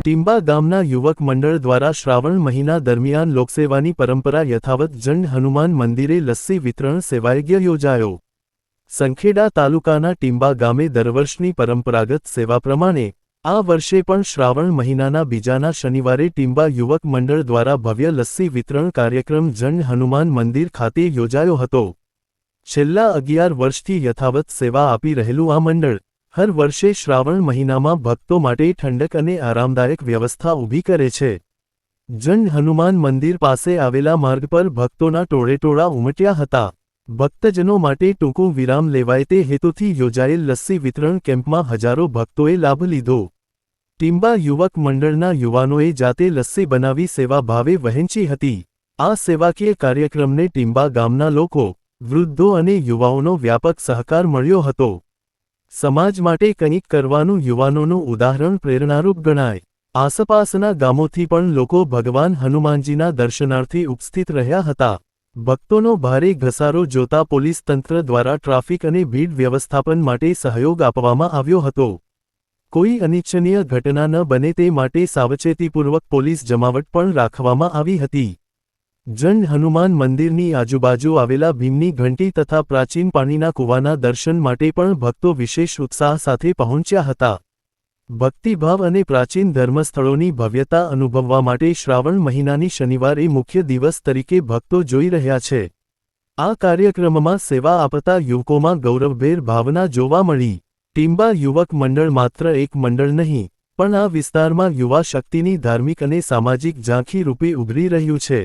ટીંબા ગામના યુવક મંડળ દ્વારા શ્રાવણ મહિના દરમિયાન લોકસેવાની પરંપરા યથાવત જન હનુમાન મંદિરે લસ્સી વિતરણ સેવાયજ્ઞ યોજાયો। સંખેડા તાલુકાના ટીંબા ગામે દર વર્ષની પરંપરાગત સેવા પ્રમાણે આ વર્ષે પણ શ્રાવણ મહિનાના બીજાના શનિવારે ટીંબા યુવક મંડળ દ્વારા ભવ્ય લસ્સી વિતરણ કાર્યક્રમ જન હનુમાન મંદિર ખાતે યોજાયો હતો। છેલ્લા 11 વર્ષથી યથાવત સેવા આપી રહેલું આ મંડળ હર વર્ષે શ્રાવણ મહિનામાં ભક્તો માટે ઠંડક અને આરામદાયક વ્યવસ્થા ઊભી કરે છે। જન હનુમાન મંદિર પાસે આવેલા માર્ગ પર ભક્તોના ટોળેટોળા ઉમટ્યા હતા। ભક્તજનો માટે ટૂંકું વિરામ લેવાય તે હેતુથી યોજાયેલ લસ્સી વિતરણ કેમ્પમાં હજારો ભક્તોએ લાભ લીધો। ટીંબા યુવક મંડળના યુવાનોએ જાતે લસ્સી બનાવી સેવા ભાવે વહેંચી હતી। આ સેવાકીય કાર્યક્રમને ટીંબા ગામના લોકો, વૃદ્ધો અને યુવાઓનો વ્યાપક સહકાર મળ્યો હતો। સમાજ માટે કંઈક કરવાનું યુવાનોનું ઉદાહરણ પ્રેરણારૂપ ગણાય। આસપાસના ગામોથી પણ લોકો ભગવાન હનુમાનજીના દર્શનાર્થે ઉપસ્થિત રહ્યા હતા। ભક્તોનો ભારે ઘસારો જોતા પોલીસ તંત્ર દ્વારા ટ્રાફિક અને ભીડ વ્યવસ્થાપન માટે સહયોગ આપવામાં આવ્યો હતો। કોઈ અનિચ્છનીય ઘટના ન બને તે માટે સાવચેતીપૂર્વક પોલીસ જમાવટ પણ રાખવામાં આવી હતી। જન હનુમાન મંદિરની આજુબાજુ આવેલા ભીમની ઘંટી તથા પ્રાચીન પાણીના કૂવાના દર્શન માટે પણ ભક્તો વિશેષ ઉત્સાહ સાથે પહોંચ્યા હતા। ભક્તિભાવ અને પ્રાચીન ધર્મસ્થળોની ભવ્યતા અનુભવવા માટે શ્રાવણ મહિનાની શનિવારે મુખ્ય દિવસ તરીકે ભક્તો જોઈ રહ્યા છે। આ કાર્યક્રમમાં સેવા આપતા યુવકોમાં ગૌરવભેર ભાવના જોવા મળી। ટીંબા યુવક મંડળ માત્ર એક મંડળ નહીં, પણ આ વિસ્તારમાં યુવા શક્તિની ધાર્મિક અને સામાજિક ઝાંખી રૂપે ઉભરી રહ્યું છે।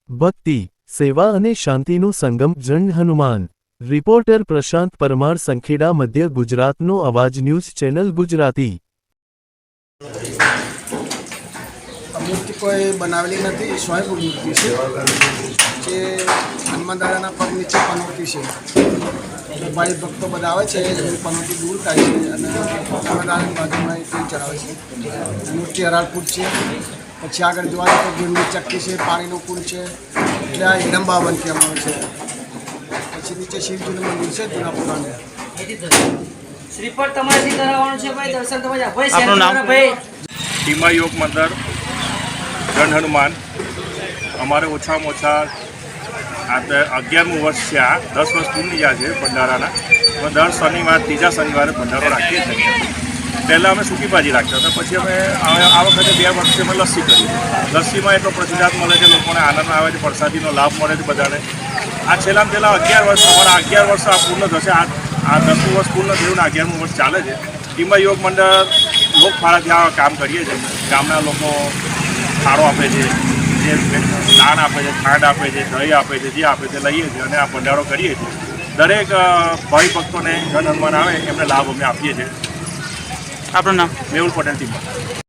ભક્તિ, સેવા અને શાંતિનો સંગમ જન હનુમાન। રિપોર્ટર પ્રશાંત પરમાર, સંખેડા, મધ્ય ગુજરાતનો અવાજ ન્યૂઝ ચેનલ ગુજરાતી। મૂર્તિ કોઈ બનાવેલી નથી, સ્વયંભૂ મૂર્તિ છે જે હનુમાન દાદાના પગ નીચે પનોતી છે। ભાઈ ભક્તો બધા આવે છે, એની પનોતી દૂર થાય છે અને હનુમાન દાદાની બાજુમાં તે ચડાવે છે। મૂર્તિ હરાળપુર છે। પછી આગળ જોવા તો ભીમની ચક્કી છે, પાણીનું કુંડ છે, એટલે આ હિડમ્બાવન કહેવામાં આવે છે। પછી નીચે શિવજીનું મંદિર છે જૂના પુરાણું। શ્રીફળ તમારેથી કરાવવાનું છે ભાઈ, દર્શન તમારે આપવાનું છે ભાઈ। ટીંબા યુવક મંડળ જન હનુમાન અમારે ઓછામાં ઓછા આ 11મું વર્ષ છે। આ 10 વર્ષ પૂર્ણ ગયા છે ભંડારાના। અમે દર શનિવાર, ત્રીજા શનિવારે ભંડારો રાખીએ છીએ। પહેલાં અમે સૂકી ભાજી રાખતા હતા, પછી અમે આ વખતે 2 વર્ષથી અમે લસ્સી કરી। લસ્સીમાં એટલો પ્રતિસાદ મળે છે, લોકોને આનંદ આવે છે, પ્રસાદીનો લાભ મળે છે બધાને। આ છેલ્લામાં છેલ્લા 11 વર્ષ, અમારા 11 વર્ષ આ પૂર્ણ થશે। આ 10મું વર્ષ પૂર્ણ થયું ને 11મું વર્ષ ચાલે છે। ટીંબા યુવક મંડળ લોકફાળાથી આ કામ કરીએ છીએ। ગામના લોકો ફાળો આપે છે, જે દાન આપે છે, ખાંડ આપે છે, દહીં આપે છે, જે આપે તે લઈએ છીએ અને આ ભંડારો કરીએ છીએ। દરેક ભાઈ ભક્તોને જન હનુમાન આવે એમને લાભ અમે આપીએ છીએ। આપણું નામ? મેહુલ પટેલ, ટીંબા।